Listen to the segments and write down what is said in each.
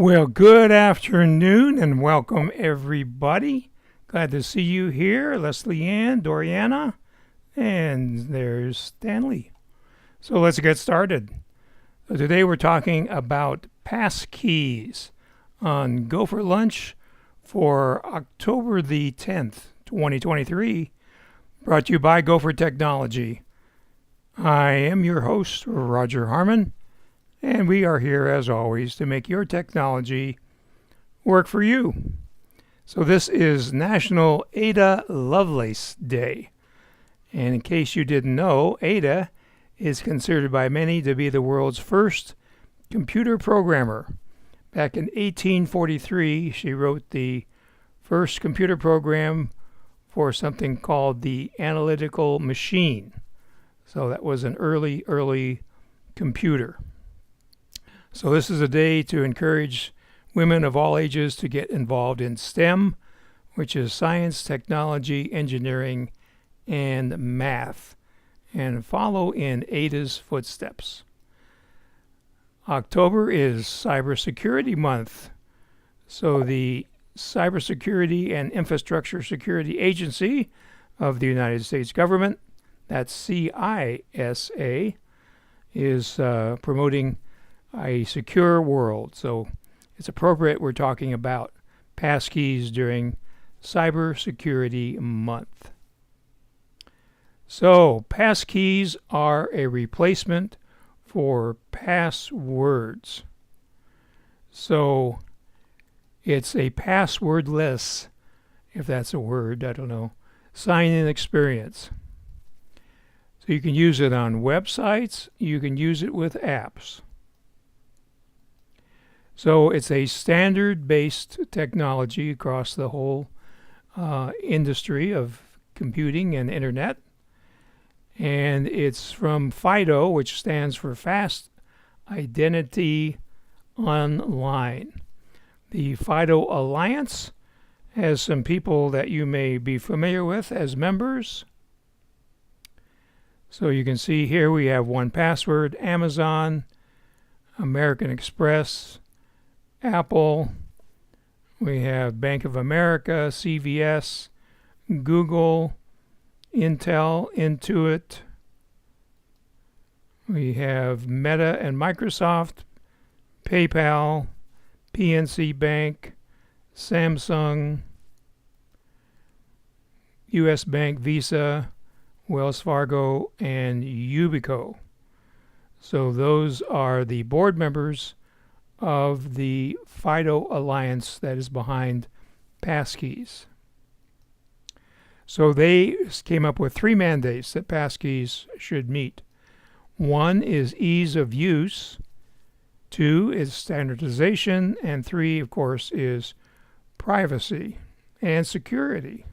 Well, good afternoon and welcome everybody. Glad to see you here, Leslie Ann, Doriana, and there's Stanley. So let's get started. Today we're talking about Passkeys on GoFor Lunch for October the 10th, 2023, brought to you by GoFor Technology. I am your host, Roger Harmon, and we are here as always to make your technology work for you. So this is National Ada Lovelace Day. And in case you didn't know, Ada is considered by many to be the world's first computer programmer. Back in 1843, she wrote the first computer program for something called the analytical machine. So that was an early computer. So this is a day to encourage women of all ages to get involved in STEM, which is science, technology, engineering, and math, and follow in Ada's footsteps. October is Cybersecurity Month. So the Cybersecurity and Infrastructure Security Agency of the United States government, that's CISA, is promoting a secure world. So it's appropriate we're talking about passkeys during Cybersecurity Month. So passkeys are a replacement for passwords. So it's a passwordless, if that's a word, I don't know, sign-in experience. So you can use it on websites, you can use it with apps. So it's a standard-based technology across the whole industry of computing and internet. And it's from FIDO, which stands for Fast Identity Online. The FIDO Alliance has some people that you may be familiar with as members. So you can see here we have 1Password, Amazon, American Express, Apple, we have Bank of America, CVS, Google, Intel, Intuit. We have Meta and Microsoft, PayPal, PNC Bank, Samsung, US Bank, Visa, Wells Fargo, and Yubico. So those are the board members of the FIDO Alliance that is behind Passkeys. So they came up with 3 mandates that Passkeys should meet. 1 is ease of use, 2 is standardization, and 3, of course, is privacy and security.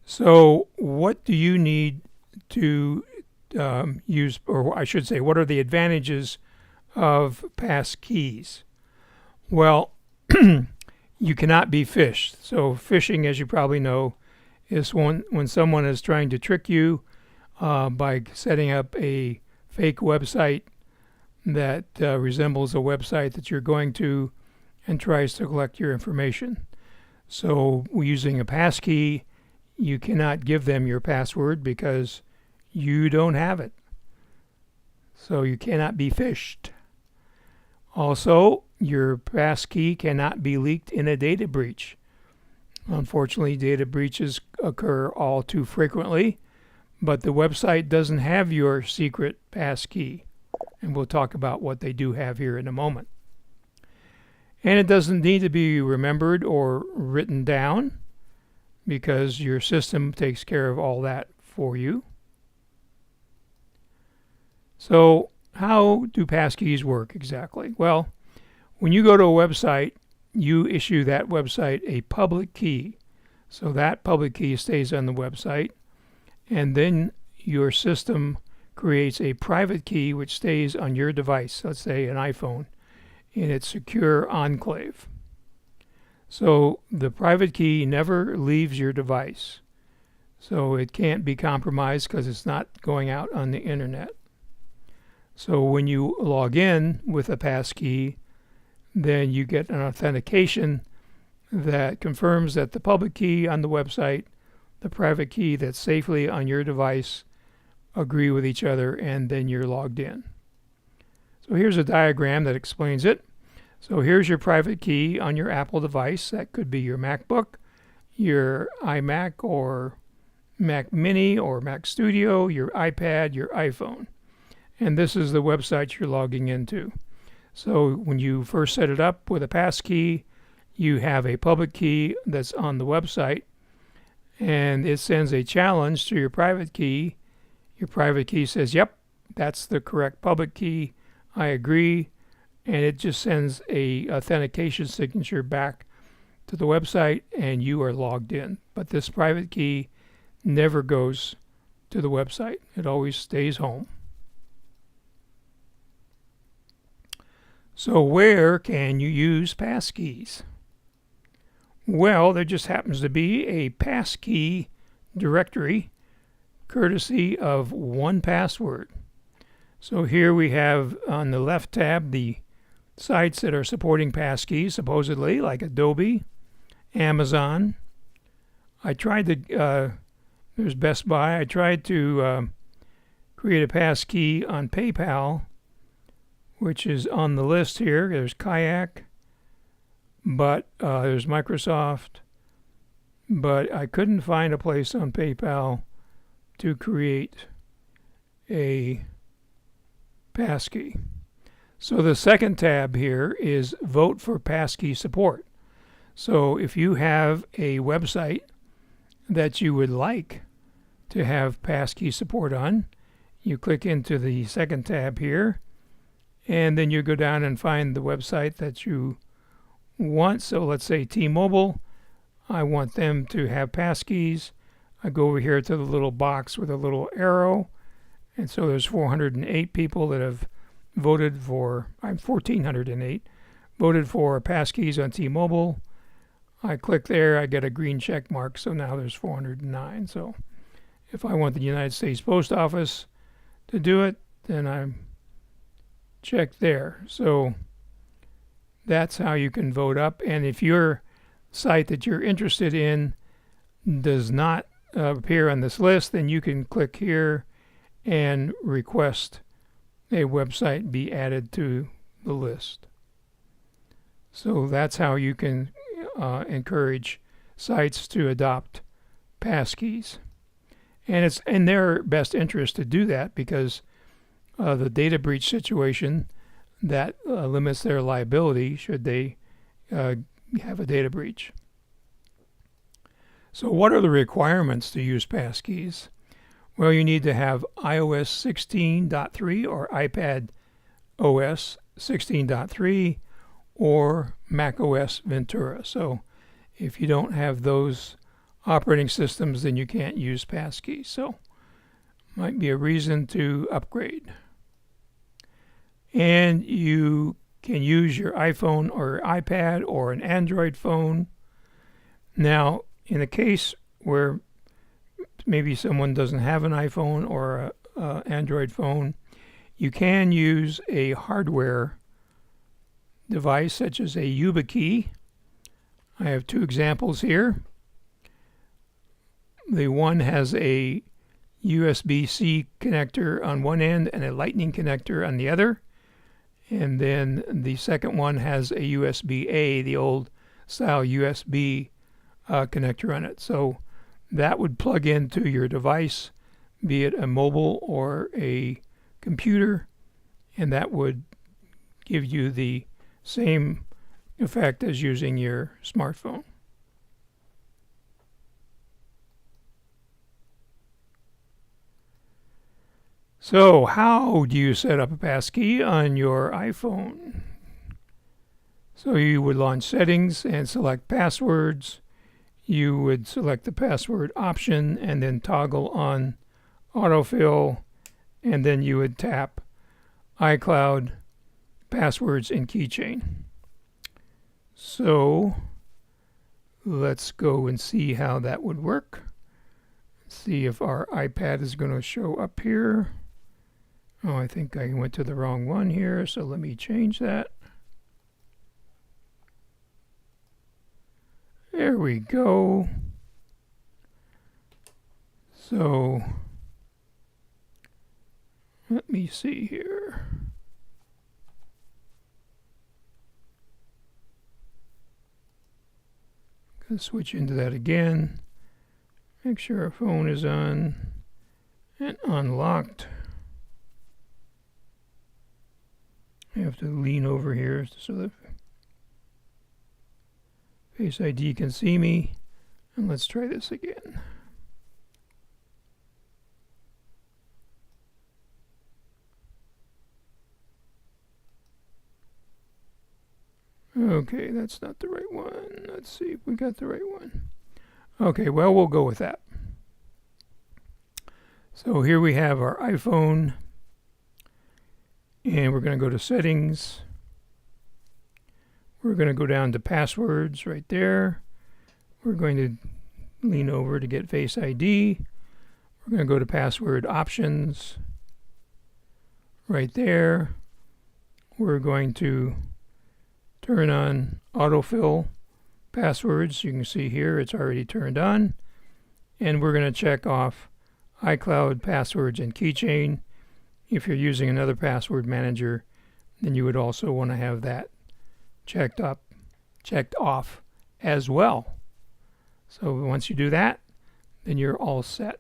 So what do you need to use, or I should say, what are the advantages of passkeys? Well, you cannot be phished. So phishing, as you probably know, is when someone is trying to trick you by setting up a fake website that resembles a website that you're going to and tries to collect your information. So using a passkey, you cannot give them your password because you don't have it. So you cannot be phished. Also, your passkey cannot be leaked in a data breach. Unfortunately, data breaches occur all too frequently, but the website doesn't have your secret passkey, and we'll talk about what they do have here in a moment. And it doesn't need to be remembered or written down because your system takes care of all that for you. So how do passkeys work exactly? Well, when you go to a website, you issue that website a public key. So that public key stays on the website, and then your system creates a private key which stays on your device, let's say an iPhone, in its secure enclave. So the private key never leaves your device. So it can't be compromised because it's not going out on the internet. So when you log in with a passkey, then you get an authentication that confirms that the public key on the website, the private key that's safely on your device, agree with each other, and then you're logged in. So here's a diagram that explains it. So here's your private key on your Apple device. That could be your MacBook, your iMac or Mac Mini or Mac Studio, your iPad, your iPhone. And this is the website you're logging into. So when you first set it up with a passkey, you have a public key that's on the website, and it sends a challenge to your private key. Your private key says, yep, that's the correct public key. I agree. And it just sends a authentication signature back to the website, and you are logged in. But this private key never goes to the website. It always stays home. So where can you use passkeys? Well, there just happens to be a passkey directory courtesy of 1Password. So here we have on the left tab the sites that are supporting passkeys, supposedly, like Adobe, Amazon. I tried to, there's Best Buy. I tried to create a passkey on PayPal, which is on the list here. There's Kayak, but there's Microsoft, but I couldn't find a place on PayPal to create a passkey. So the second tab here is Vote for Passkey Support. So if you have a website that you would like to have passkey support on, you click into the second tab here, and then you go down and find the website that you want. So let's say T-Mobile. I want them to have passkeys. I go over here to the little box with a little arrow, and so there's 408 people that have voted for, 1,408, voted for passkeys on T-Mobile. I click there, I get a green check mark, so now there's 409. So if I want the United States Post Office to do it, then I check there. So that's how you can vote up. And if your site that you're interested in does not appear on this list, then you can click here and request a website be added to the list. So that's how you can encourage sites to adopt passkeys. And it's in their best interest to do that because the data breach situation that limits their liability should they have a data breach. So what are the requirements to use passkeys? Well, you need to have iOS 16.3 or iPad OS 16.3 or Mac OS Ventura. So if you don't have those operating systems, then you can't use passkeys. So might be a reason to upgrade. And you can use your iPhone or iPad or an Android phone. Now, in a case where maybe someone doesn't have an iPhone or an Android phone, you can use a hardware device such as a YubiKey. I have two examples here. The one has a USB-C connector on one end and a Lightning connector on the other. And then the second one has a USB-A, the old style USB connector on it. So that would plug into your device, be it a mobile or a computer, and that would give you the same effect as using your smartphone. So how do you set up a passkey on your iPhone? So you would launch settings and select passwords. You would select the password option and then toggle on autofill, and then you would tap iCloud, passwords, and keychain. So let's go and see how that would work. See if our iPad is going to show up here. Oh, I think I went to the wrong one here, so let me change that. There we go. So let me see here. Gonna switch into that again. Make sure our phone is on and unlocked. I have to lean over here so that Face ID can see me. And let's try this again. Okay, that's not the right one. Let's see if we got the right one. Okay, well, we'll go with that. So here we have our iPhone, and we're going to go to Settings. We're going to go down to Passwords right there. We're going to lean over to get Face ID. We're going to go to Password Options right there. We're going to turn on autofill passwords. You can see here it's already turned on. And we're going to check off iCloud passwords and keychain. If you're using another password manager, then you would also want to have that checked off as well. So once you do that, then you're all set.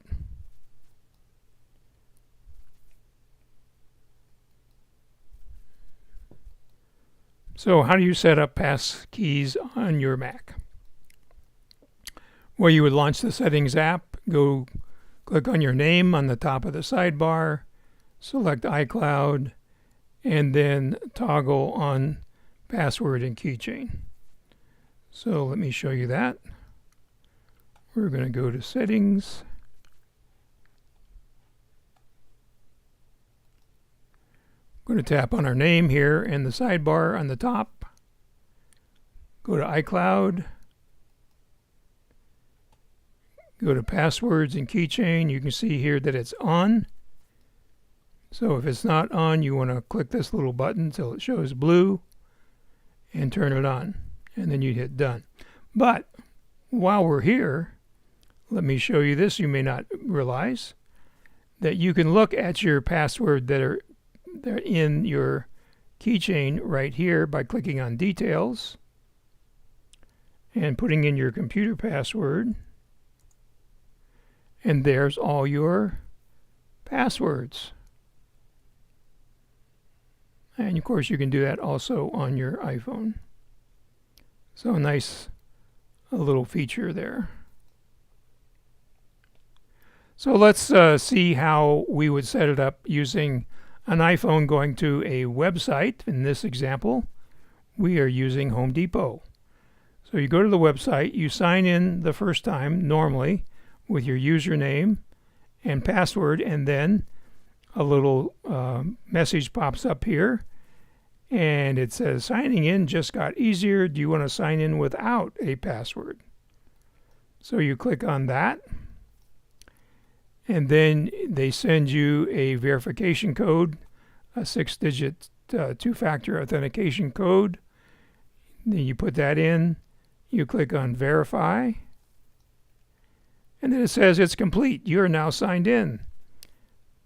So how do you set up Passkeys on your Mac? Well, you would launch the Settings app, go click on your name on the top of the sidebar, select iCloud, and then toggle on password and keychain. So let me show you that. We're going to go to Settings. Going to tap on our name here in the sidebar on the top. Go to iCloud. Go to Passwords and Keychain. You can see here that it's on. So if it's not on, you want to click this little button until it shows blue and turn it on. And then you hit Done. But while we're here, let me show you this. You may not realize that you can look at your password that are in your keychain right here by clicking on Details and putting in your computer password. And there's all your passwords. And of course you can do that also on your iPhone. So a little feature there. So let's see how we would set it up using an iPhone going to a website. In this example, we are using Home Depot. So you go to the website, you sign in the first time normally with your username and password, and then a little message pops up here and it says signing in just got easier. Do you want to sign in without a password? So you click on that, and then they send you a verification code, a 6-digit two-factor authentication code. Then you put that in, you click on Verify, and then it says it's complete. You're now signed in.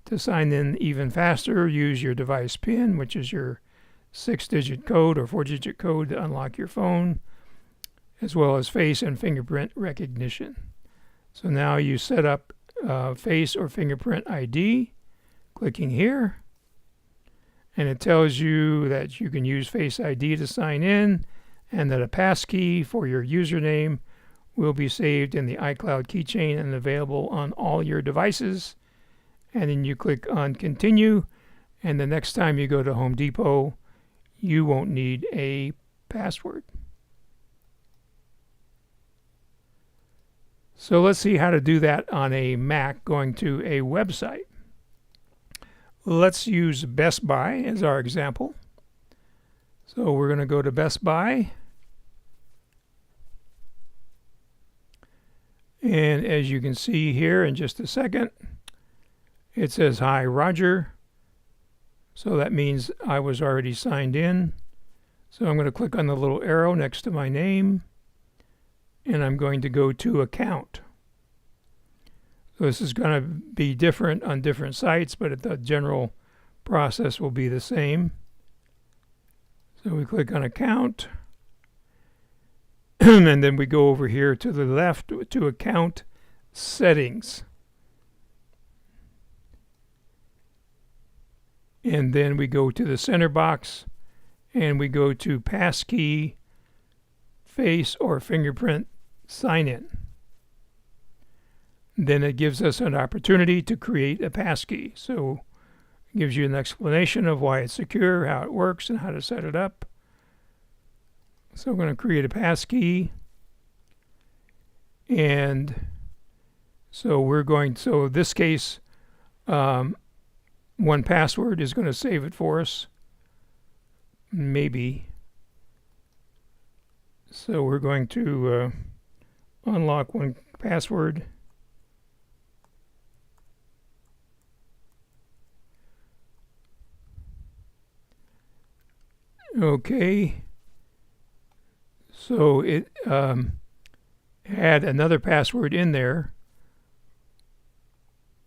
To sign in even faster, use your device PIN, which is your 6-digit code or 4-digit code to unlock your phone, as well as face and fingerprint recognition. So now you set up face or fingerprint ID, clicking here, and it tells you that you can use Face ID to sign in and that a passkey for your username will be saved in the iCloud keychain and available on all your devices. And then you click on Continue, and the next time you go to Home Depot, you won't need a password. So let's see how to do that on a Mac going to a website. Let's use Best Buy as our example. So we're going to go to Best Buy. And as you can see here in just a second, it says, "Hi, Roger. So that means I was already signed in. So I'm going to click on the little arrow next to my name, and I'm going to go to Account. So this is going to be different on different sites, but the general process will be the same. So we click on Account, and then we go over here to the left to Account Settings. And then we go to the center box, and we go to Passkey, Face or Fingerprint Sign In. Then it gives us an opportunity to create a passkey. So it gives you an explanation of why it's secure, how it works, and how to set it up. So I'm going to create a passkey. And so in this case, 1Password is going to save it for us. Maybe. So we're going to unlock 1Password. Okay. So it had another password in there,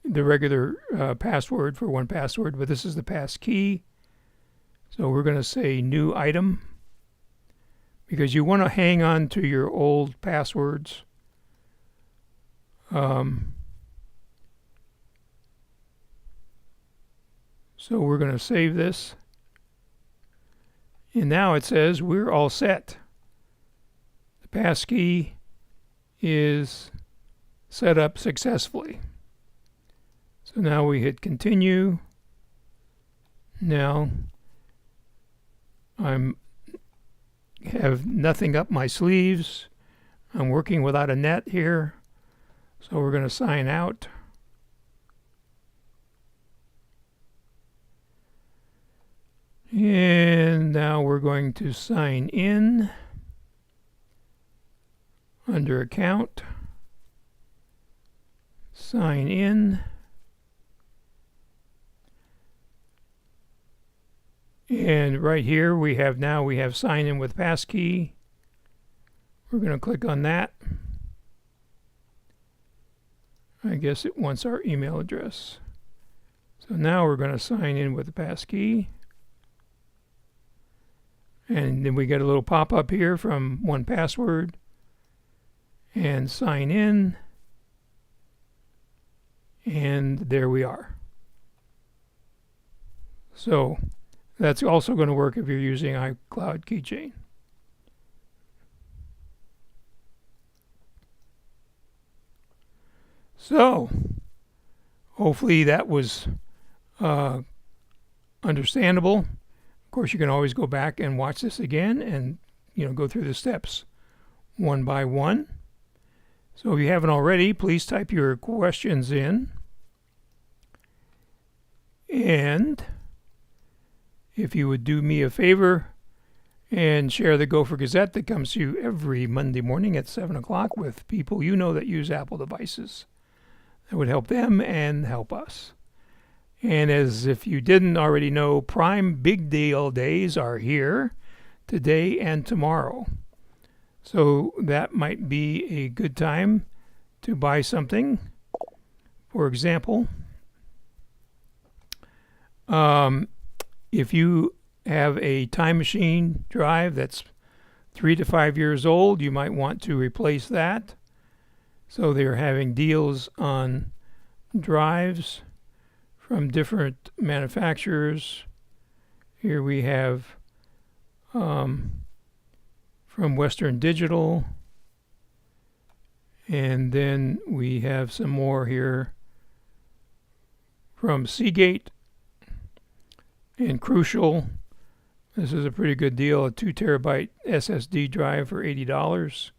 the regular password for 1Password, but this is the passkey. So we're going to say New Item, because you want to hang on to your old passwords. So we're going to save this. And now it says we're all set. The passkey is set up successfully. So now we hit continue. Now I have nothing up my sleeves. I'm working without a net here. So we're going to sign out. And now we're going to sign in under Account, Sign In, and right here we have Sign In with Passkey. We're going to click on that. I guess it wants our email address. So now we're going to sign in with the passkey. And then we get a little pop-up here from 1Password. And sign in. And there we are. So that's also going to work if you're using iCloud Keychain. So hopefully that was understandable. Of course, you can always go back and watch this again and go through the steps one by one. So if you haven't already, please type your questions in. And if you would do me a favor and share the GoFor Gazette that comes to you every Monday morning at 7 o'clock with people you know that use Apple devices. That would help them and help us. And as if you didn't already know, Prime Big Deal Days are here today and tomorrow. So that might be a good time to buy something. For example, if you have a time machine drive that's 3 to 5 years old, you might want to replace that. So they're having deals on drives from different manufacturers. Here we have from Western Digital, and then we have some more here from Seagate and Crucial. This is a pretty good deal, a 2 terabyte SSD drive for $80.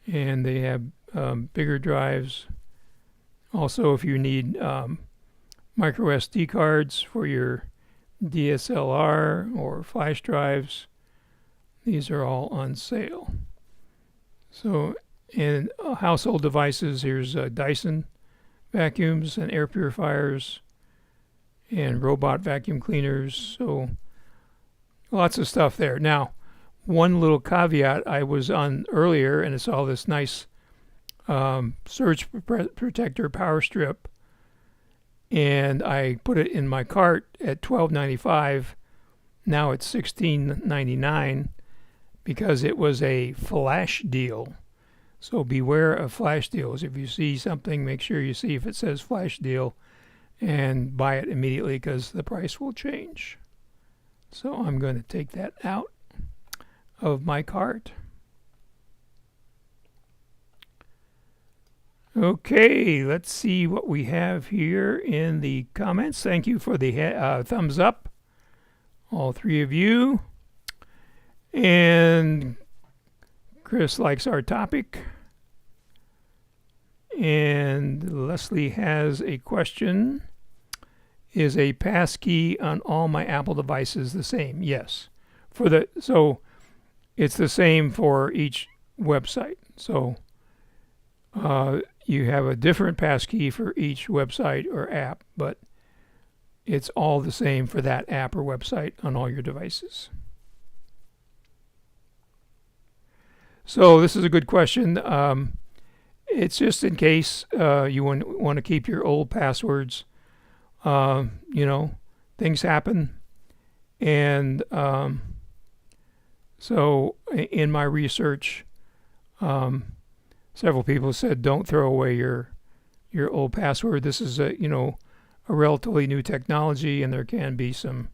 And they have bigger drives. Also, if you need micro SD cards for your DSLR or flash drives, these are all on sale. So in household devices, here's Dyson vacuums and air purifiers and robot vacuum cleaners. So lots of stuff there. Now, one little caveat I was on earlier, and it's all this nice surge protector power strip, and I put it in my cart at $12.95. Now it's $16.99 because it was a flash deal. So beware of flash deals. If you see something, make sure you see if it says flash deal and buy it immediately because the price will change. So I'm going to take that out of my cart. Okay, let's see what we have here in the comments. Thank you for the thumbs up, all three of you. And Chris likes our topic. And Leslie has a question. Is a passkey on all my Apple devices the same? Yes. So it's the same for each website. So you have a different passkey for each website or app, but it's all the same for that app or website on all your devices. So this is a good question. It's just in case you want to keep your old passwords. Things happen. And so in my research, several people said don't throw away your old password. This is a relatively new technology, and there can be some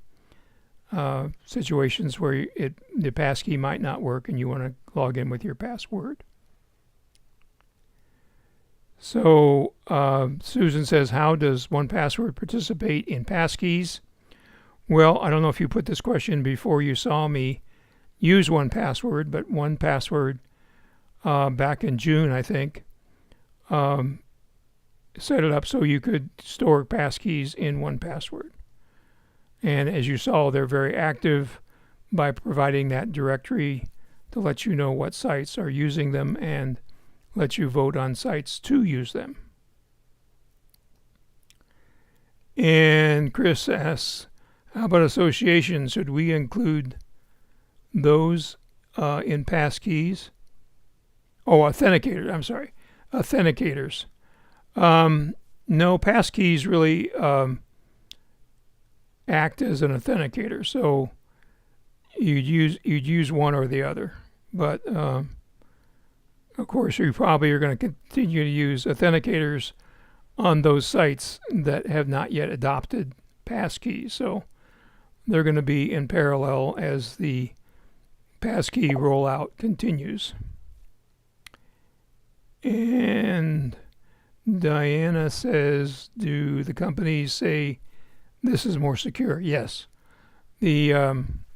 situations where the passkey might not work and you want to log in with your password. So Susan says, how does 1Password participate in Passkeys? Well, I don't know if you put this question before you saw me use 1Password, but 1Password back in June, I think, set it up so you could store passkeys in 1Password. And as you saw, they're very active by providing that directory to let you know what sites are using them and let you vote on sites to use them. And Chris asks, how about associations? Should we include those in passkeys? Oh, authenticators. I'm sorry. Authenticators. No, passkeys really act as an authenticator. So you'd use one or the other. But of course, you probably are going to continue to use authenticators on those sites that have not yet adopted passkeys. So they're going to be in parallel as the passkey rollout continues. And Diana says, do the companies say this is more secure? Yes. I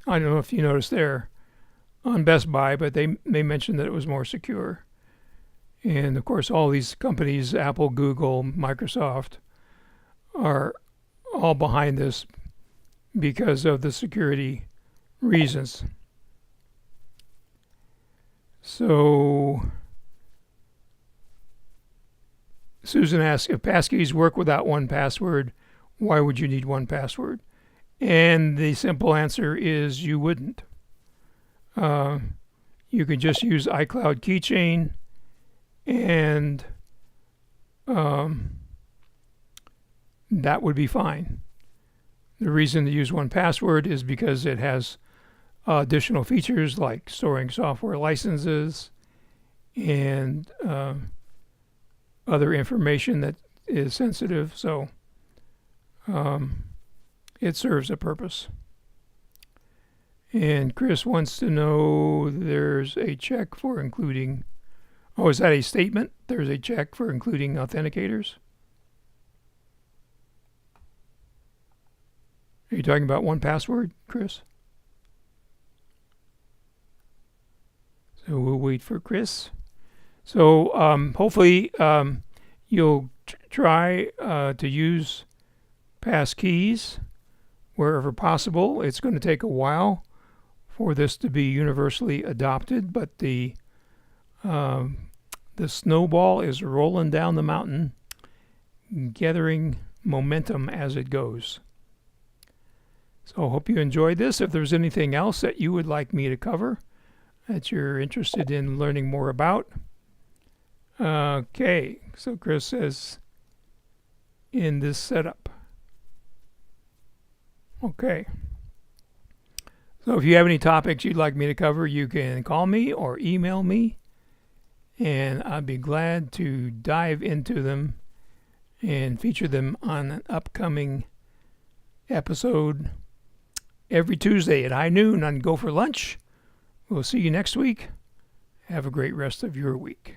don't know if you noticed there on Best Buy, but they mentioned that it was more secure. And of course, all these companies, Apple, Google, Microsoft, are all behind this because of the security reasons. So Susan asks, if passkeys work without 1Password, why would you need 1Password? And the simple answer is you wouldn't. You could just use iCloud Keychain, and that would be fine. The reason to use 1Password is because it has additional features like storing software licenses and other information that is sensitive. So it serves a purpose. And Chris wants to know there's a check for including. Oh, is that a statement? There's a check for including authenticators? Are you talking about 1Password, Chris? So we'll wait for Chris. So hopefully you'll try to use passkeys wherever possible. It's going to take a while for this to be universally adopted, but the snowball is rolling down the mountain, gathering momentum as it goes. So I hope you enjoyed this. If there's anything else that you would like me to cover that you're interested in learning more about. Okay, so Chris says, in this setup. Okay. So if you have any topics you'd like me to cover, you can call me or email me, and I'd be glad to dive into them and feature them on an upcoming episode every Tuesday at high noon on Go for Lunch. We'll see you next week. Have a great rest of your week.